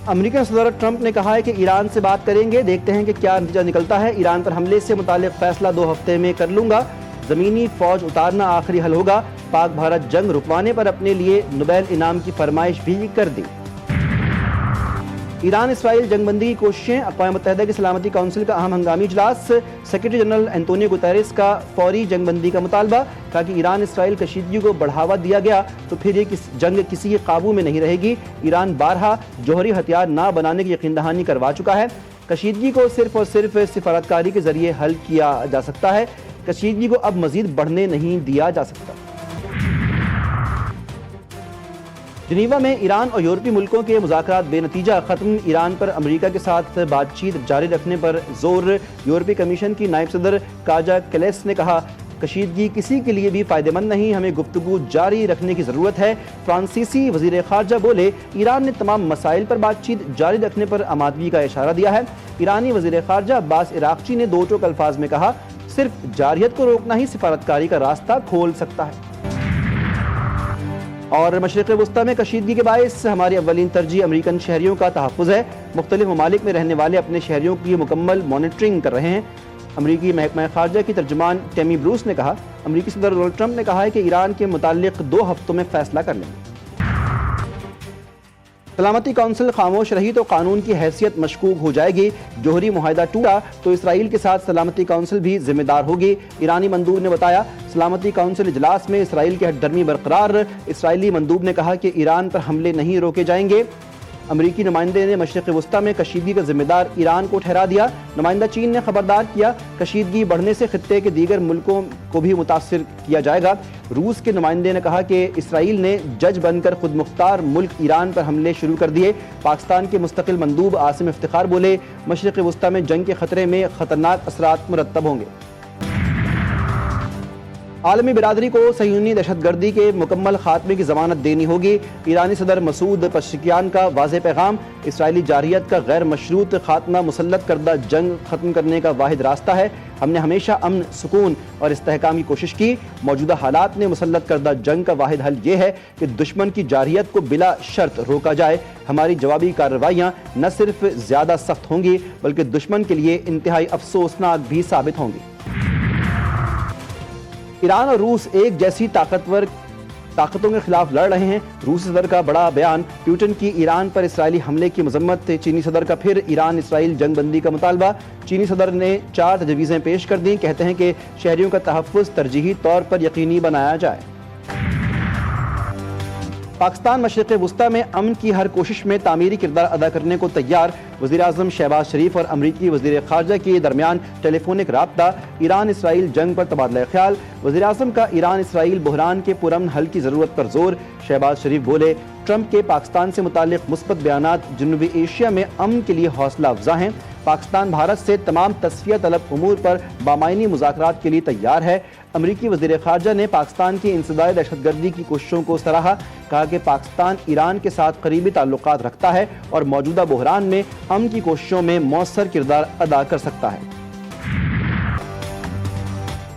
امریکی صدر ٹرمپ نے کہا ہے کہ ایران سے بات کریں گے، دیکھتے ہیں کہ کیا نتیجہ نکلتا ہے۔ ایران پر حملے سے متعلق فیصلہ 2 ہفتے میں کر لوں گا، زمینی فوج اتارنا آخری حل ہوگا۔ پاک بھارت جنگ رکوانے پر اپنے لیے نوبیل انعام کی فرمائش بھی کر دی۔ ایران اسرائیل جنگ بندی کی کوششیں، اقوام متحدہ کی سلامتی کونسل کا اہم ہنگامی اجلاس، سیکرٹری جنرل انتونیو گوتریس کا فوری جنگ بندی کا مطالبہ، کہا کہ ایران اسرائیل کشیدگی کو بڑھاوا دیا گیا تو پھر یہ جنگ کسی کے قابو میں نہیں رہے گی۔ ایران بارہا جوہری ہتھیار نہ بنانے کی یقین دہانی کروا چکا ہے۔ کشیدگی کو صرف اور صرف سفارتکاری کے ذریعے حل کیا جا سکتا ہے، کشیدگی کو اب مزید بڑھنے نہیں دیا جا سکتا۔ جنیوا میں ایران اور یورپی ملکوں کے مذاکرات بے نتیجہ ختم، ایران پر امریکہ کے ساتھ بات چیت جاری رکھنے پر زور۔ یورپی کمیشن کی نائب صدر کاجا کلیس نے کہا، کشیدگی کسی کے لیے بھی فائدہ مند نہیں، ہمیں گفتگو جاری رکھنے کی ضرورت ہے۔ فرانسیسی وزیر خارجہ بولے، ایران نے تمام مسائل پر بات چیت جاری رکھنے پر آمادگی کا اشارہ دیا ہے۔ ایرانی وزیر خارجہ عباس عراقچی نے دو ٹوک الفاظ میں کہا، صرف جارحیت کو روکنا ہی سفارتکاری کا راستہ کھول سکتا ہے۔ اور مشرق وسطی میں کشیدگی کے باعث ہماری اولین ترجیح امریکن شہریوں کا تحفظ ہے، مختلف ممالک میں رہنے والے اپنے شہریوں کی مکمل مانیٹرنگ کر رہے ہیں۔ امریکی محکمہ خارجہ کی ترجمان ٹیمی بروس نے کہا، امریکی صدر ڈونلڈ ٹرمپ نے کہا ہے کہ ایران کے متعلق 2 ہفتوں میں فیصلہ کر لیں گے۔ سلامتی کونسل خاموش رہی تو قانون کی حیثیت مشکوک ہو جائے گی، جوہری معاہدہ ٹوٹا تو اسرائیل کے ساتھ سلامتی کونسل بھی ذمہ دار ہوگی، ایرانی مندوب نے بتایا۔ سلامتی کونسل اجلاس میں اسرائیل کی ہٹ دھرمی برقرار، اسرائیلی مندوب نے کہا کہ ایران پر حملے نہیں روکے جائیں گے۔ امریکی نمائندے نے مشرق وسطی میں کشیدگی کا ذمہ دار ایران کو ٹھہرا دیا۔ نمائندہ چین نے خبردار کیا، کشیدگی بڑھنے سے خطے کے دیگر ملکوں کو بھی متاثر کیا جائے گا۔ روس کے نمائندے نے کہا کہ اسرائیل نے جج بن کر خود مختار ملک ایران پر حملے شروع کر دیے۔ پاکستان کے مستقل مندوب عاصم افتخار بولے، مشرق وسطی میں جنگ کے خطرے میں خطرناک اثرات مرتب ہوں گے۔ عالمی برادری کو صہیونی دہشت گردی کے مکمل خاتمے کی ضمانت دینی ہوگی، ایرانی صدر مسعود پزشکیان کا واضح پیغام۔ اسرائیلی جارحیت کا غیر مشروط خاتمہ مسلط کردہ جنگ ختم کرنے کا واحد راستہ ہے، ہم نے ہمیشہ امن، سکون اور استحکام کی کوشش کی، موجودہ حالات میں مسلط کردہ جنگ کا واحد حل یہ ہے کہ دشمن کی جارحیت کو بلا شرط روکا جائے۔ ہماری جوابی کارروائیاں نہ صرف زیادہ سخت ہوں گی بلکہ دشمن کے لیے انتہائی افسوسناک بھی ثابت ہوں گی۔ ایران اور روس ایک جیسی طاقتوں کے خلاف لڑ رہے ہیں، روسی صدر کا بڑا بیان، پیوٹن کی ایران پر اسرائیلی حملے کی مذمت، چینی صدر کا پھر ایران اسرائیل جنگ بندی کا مطالبہ۔ چینی صدر نے 4 تجویزیں پیش کر دیں، کہتے ہیں کہ شہریوں کا تحفظ ترجیحی طور پر یقینی بنایا جائے۔ پاکستان مشرق وسطی میں امن کی ہر کوشش میں تعمیری کردار ادا کرنے کو تیار، وزیراعظم شہباز شریف اور امریکی وزیر خارجہ کے درمیان ٹیلی فونک رابطہ، ایران اسرائیل جنگ پر تبادلہ خیال، وزیراعظم کا ایران اسرائیل بحران کے پرامن حل کی ضرورت پر زور، شہباز شریف بولے، ٹرمپ کے پاکستان سے متعلق مثبت بیانات جنوبی ایشیا میں امن کے لیے حوصلہ افزا ہیں، پاکستان بھارت سے تمام تصفیہ طلب امور پر بامعنی مذاکرات کے لیے تیار ہے۔ امریکی وزیر خارجہ نے پاکستان کی انسداد دہشت گردی کی کوششوں کو سراہا، کہا کہ پاکستان ایران کے ساتھ قریبی تعلقات رکھتا ہے اور موجودہ بحران میں امن کی کوششوں میں مؤثر کردار ادا کر سکتا ہے۔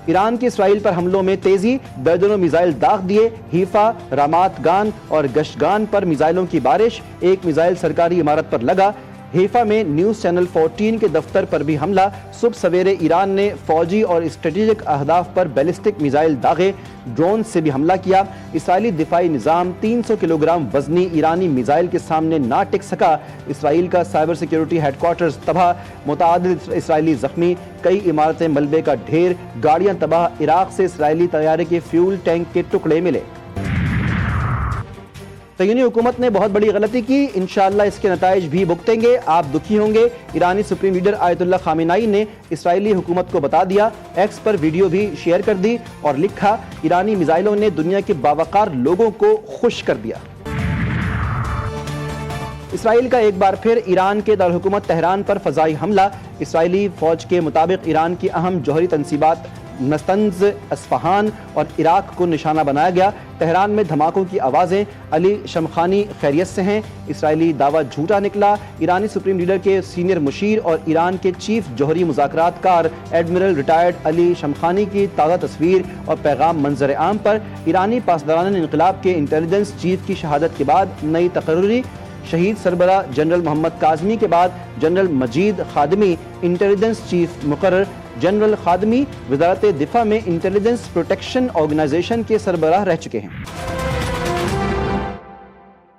ایران کے اسرائیل پر حملوں میں تیزی، درجنوں میزائل داغ دیے، حیفا، رامات گان اور گشگان پر میزائلوں کی بارش، ایک میزائل سرکاری عمارت پر لگا۔ حیفا میں نیوز چینل 14 کے دفتر پر بھی حملہ، صبح سویرے ایران نے فوجی اور اسٹریٹجک اہداف پر بیلسٹک میزائل داغے، ڈرون سے بھی حملہ کیا۔ اسرائیلی دفاعی نظام 300 کلو گرام وزنی ایرانی میزائل کے سامنے نہ ٹک سکا، اسرائیل کا سائبر سیکیورٹی ہیڈ کوارٹرز تباہ، متعدد اسرائیلی زخمی، کئی عمارتیں ملبے کا ڈھیر، گاڑیاں تباہ، عراق سے اسرائیلی طیارے کے فیول ٹینک کے ٹکڑے ملے۔ صہیونی حکومت نے بہت بڑی غلطی کی، انشاءاللہ اس کے نتائج بھی بھگتیں گے، آپ دکھی ہوں گے، ایرانی سپریم لیڈر آیت اللہ خامنائی نے اسرائیلی حکومت کو بتا دیا، ایکس پر ویڈیو بھی شیئر کر دی اور لکھا، ایرانی میزائلوں نے دنیا کے باوقار لوگوں کو خوش کر دیا۔ اسرائیل کا ایک بار پھر ایران کے دارالحکومت تہران پر فضائی حملہ، اسرائیلی فوج کے مطابق ایران کی اہم جوہری تنصیبات نستنز، اصفہان اور عراق کو نشانہ بنایا گیا، تہران میں دھماکوں کی آوازیں، علی شمخانی خیریت سے ہیں، اسرائیلی دعویٰ جھوٹا نکلا، ایرانی سپریم لیڈر کے سینئر مشیر اور ایران کے چیف جوہری مذاکرات کار ایڈمرل ریٹائرڈ علی شمخانی کی تازہ تصویر اور پیغام منظر عام پر، ایرانی پاسداران انقلاب کے انٹیلیجنس چیف کی شہادت کے بعد نئی تقرری، شہید سربراہ جنرل محمد کاظمی کے بعد جنرل مجید خادمی انٹیلیجنس چیف مقرر۔ جنرل خادمی وزارت دفاع میں انٹیلیجنس پروٹیکشن آرگنائزیشن کے سربراہ رہ چکے ہیں۔